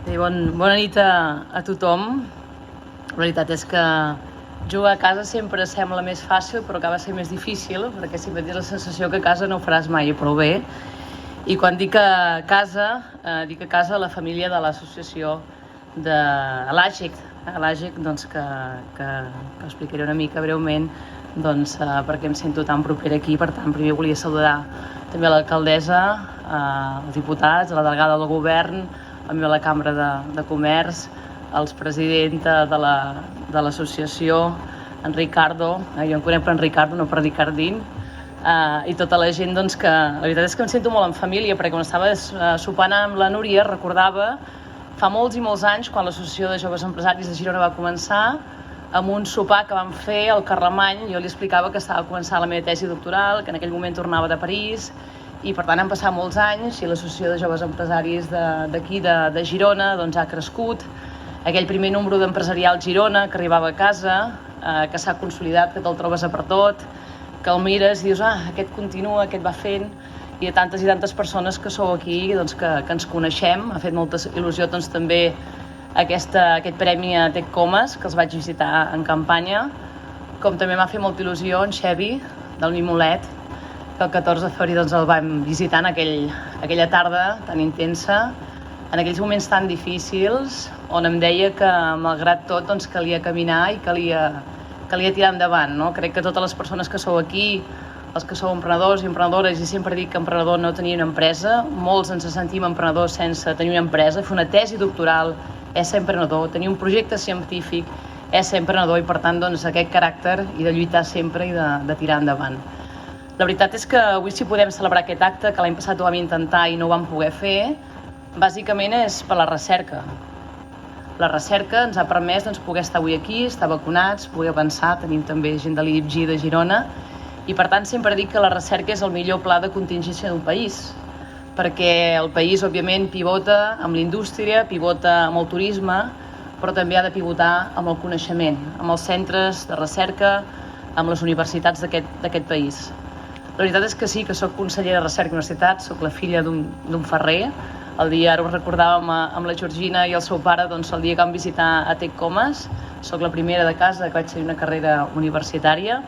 Bona nit a tothom. La veritat és que jugar a casa sempre sembla més fàcil, però acaba sent més difícil, perquè sempre tens la sensació que a casa no ho faràs mai prou bé. I quan dic a casa la família de l'associació de l'AGEC, doncs que explicaré una mica breument, doncs perquè em sento tan propera aquí. Per tant, primer volia saludar també l'alcaldessa, els diputats, la delegada del govern, també la Cambra de Comerç, els presidenta de l'associació, en Ricardo, jo em conec per en Ricardo, no per Ricardín, i tota la gent, doncs, que la veritat és que em sento molt en família, perquè quan estava sopant amb la Núria recordava fa molts i molts anys, quan l'Associació de Joves Empresaris de Girona va començar, amb un sopar que vam fer al Carlemany. Jo li explicava que estava començant la meva tesi doctoral, que en aquell moment tornava de París, i per tant han passat molts anys i l'Associació de Joves Empresaris d'aquí, de Girona, doncs ha crescut. Aquell primer número d'Empresarial Girona que arribava a casa, que s'ha consolidat, que te'l trobes a per tot, que el mires i dius, aquest continua, aquest va fent, i de tantes i tantes persones que sou aquí, doncs, que ens coneixem. Ha fet molta il·lusió, doncs, també aquest premi a Tec Comes, que els vaig visitar en campanya, com també m'ha fet molta il·lusió en Xevi, del Mimolet, que el 14 de febrer doncs, el vam visitar en aquella tarda tan intensa, en aquells moments tan difícils, on em deia que, malgrat tot, doncs, calia caminar i calia tirar endavant, no? Crec que totes les persones que sou aquí, els que sou emprenedors i emprenedores, i sempre dic que emprenedor no tenia una empresa, molts ens sentim emprenedors sense tenir una empresa, fer una tesi doctoral és ser emprenedor, tenir un projecte científic és ser emprenedor, i per tant, doncs, aquest caràcter i de lluitar sempre i de tirar endavant. La veritat és que avui, si podem celebrar aquest acte, que l'any passat ho vam intentar i no ho vam poder fer, bàsicament és per la recerca. La recerca ens ha permès, doncs, poder estar avui aquí, estar vacunats, poder avançar. Tenim també gent de l'IDIPG de Girona, i per tant sempre dic que la recerca és el millor pla de contingència d'un país, perquè el país, òbviament, pivota amb la indústria, pivota amb el turisme, però també ha de pivotar amb el coneixement, amb els centres de recerca, amb les universitats d'aquest país. La veritat és que sí, que soc consellera de Recerca i Universitat, soc la filla d'un ferrer. El dia, ara ho recordàvem amb la Georgina i el seu pare, doncs el dia que vam visitar a Tec Comes, soc la primera de casa que vaig tenir una carrera universitària.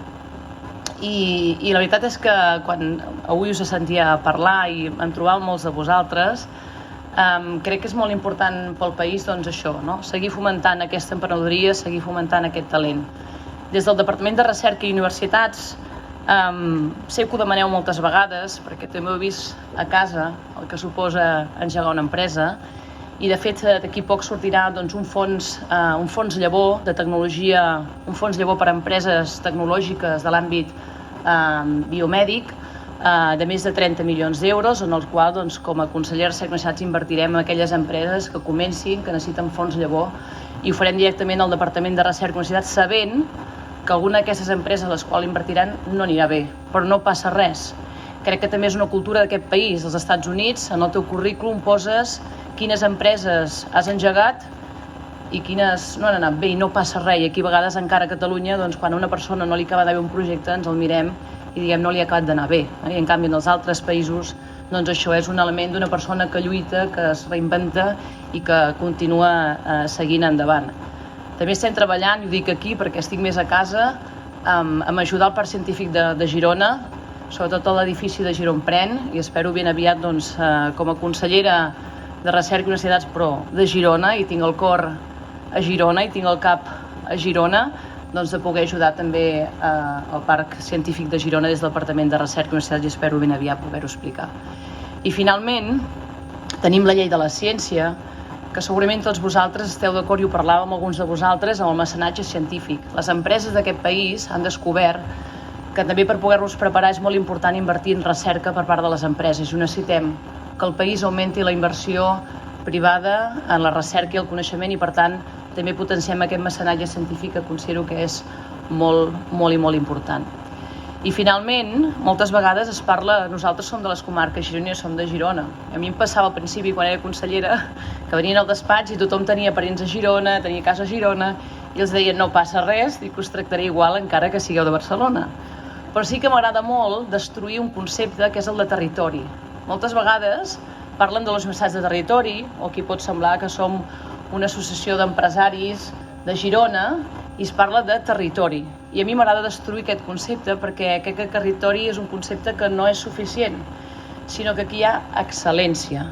I la veritat és que quan avui us sentia parlar i em trobava molts de vosaltres, crec que és molt important pel país, doncs, això, no? Seguir fomentant aquesta emprenedoria, seguir fomentant aquest talent. Des del Departament de Recerca i Universitats, sé que ho demaneu moltes vegades, perquè també ho he vist a casa, el que suposa engegar una empresa, i de fet d'aquí poc sortirà, doncs, un fons llavor de tecnologia, un fons llavor per a empreses tecnològiques de l'àmbit biomèdic, de més de 30 milions d'euros, en el qual, doncs, com a conseller de Recerca i Universitats invertirem en aquelles empreses que comencin, que necessiten fons llavor, i ho farem directament al Departament de Recerca i Universitats, sabent que alguna d'aquestes empreses a les quals invertiran no anirà bé, però no passa res. Crec que també és una cultura d'aquest país. Als Estats Units, en el teu currículum poses quines empreses has engegat i quines no han anat bé, i no passa res. I aquí a vegades encara a Catalunya, doncs, quan a una persona no li acaba d'anar bé un projecte, ens el mirem i diguem no li ha acabat d'anar bé. I en canvi en els altres països, doncs, això és un element d'una persona que lluita, que es reinventa i que continua seguint endavant. També estem treballant, i ho dic aquí perquè estic més a casa, amb ajudar el Parc Científic de Girona, sobretot a l'edifici de Gironpren, i espero ben aviat, doncs, com a consellera de Recerca i Universitats, però de Girona, i tinc el cor a Girona i tinc el cap a Girona, doncs, de poder ajudar també al Parc Científic de Girona des del Departament de Recerca i Universitats, i espero ben aviat poder-ho explicar. I finalment tenim la llei de la ciència, que segurament tots vosaltres esteu d'acord, i ho parlàvem amb alguns de vosaltres, amb el mecenatge científic. Les empreses d'aquest país han descobert que també per poder-los preparar és molt important invertir en recerca per part de les empreses, i necessitem que el país augmenti la inversió privada en la recerca i el coneixement, i per tant també potenciem aquest mecenatge científic, que considero que és molt, molt i molt important. I finalment, moltes vegades es parla, nosaltres som de les comarques gironines, som de Girona. A mi em passava al principi, quan era consellera, que venien al despatx i tothom tenia parents a Girona, tenia casa a Girona, i els deien no passa res, dic que us tractaré igual encara que sigueu de Barcelona. Però sí que m'agrada molt destruir un concepte que és el de territori. Moltes vegades parlen de les universitats de territori, o aquí pot semblar que som una associació d'empresaris de Girona, i es parla de territori. I a mi m'agrada destruir aquest concepte perquè crec que territori és un concepte que no és suficient, sinó que aquí hi ha excel·lència.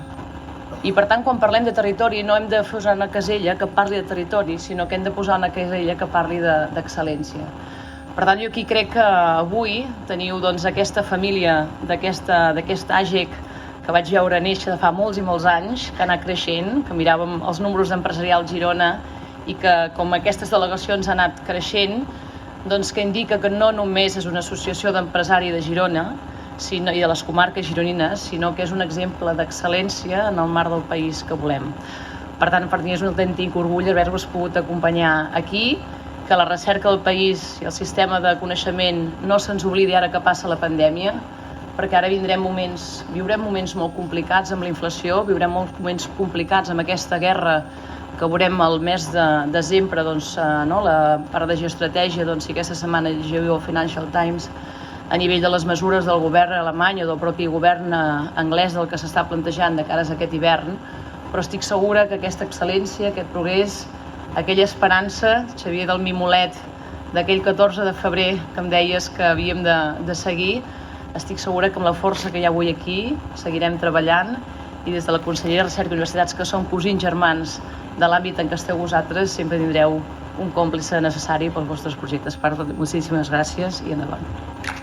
I per tant, quan parlem de territori, no hem de posar una casella que parli de territori, sinó que hem de posar una casella que parli d'excel·lència. Per tant, jo aquí crec que avui teniu aquesta família d'aquest AGEC que vaig veure néixer de fa molts i molts anys, que ha anat creixent, que miràvem els números d'empresarial Girona i que com aquestes delegacions han anat creixent, doncs que indica que no només és una associació d'empresari de Girona i de les comarques gironines, sinó que és un exemple d'excel·lència en el marc del país que volem. Per tant, per mi és un autèntic orgull haver-vos pogut acompanyar aquí, que la recerca del país i el sistema de coneixement no se'ns oblidi ara que passa la pandèmia, perquè ara viurem moments molt complicats amb la inflació, viurem moments complicats amb aquesta guerra que veurem el mes de desembre, la part de geoestratègia, si aquesta setmana llegiu el Financial Times, a nivell de les mesures del govern alemany o del propi govern anglès del que s'està plantejant de cares a aquest hivern, però estic segura que aquesta excel·lència, aquest progrés, aquella esperança, Xavier, del mimolet d'aquell 14 de febrer que em deies que havíem de seguir, estic segura que amb la força que hi ha avui aquí seguirem treballant i des de la Conselleria de Recerca i Universitats, que som cosins germans de l'àmbit en què esteu vosaltres, sempre tindreu un còmplice necessari pels vostres projectes. Per tant, moltíssimes gràcies i endavant.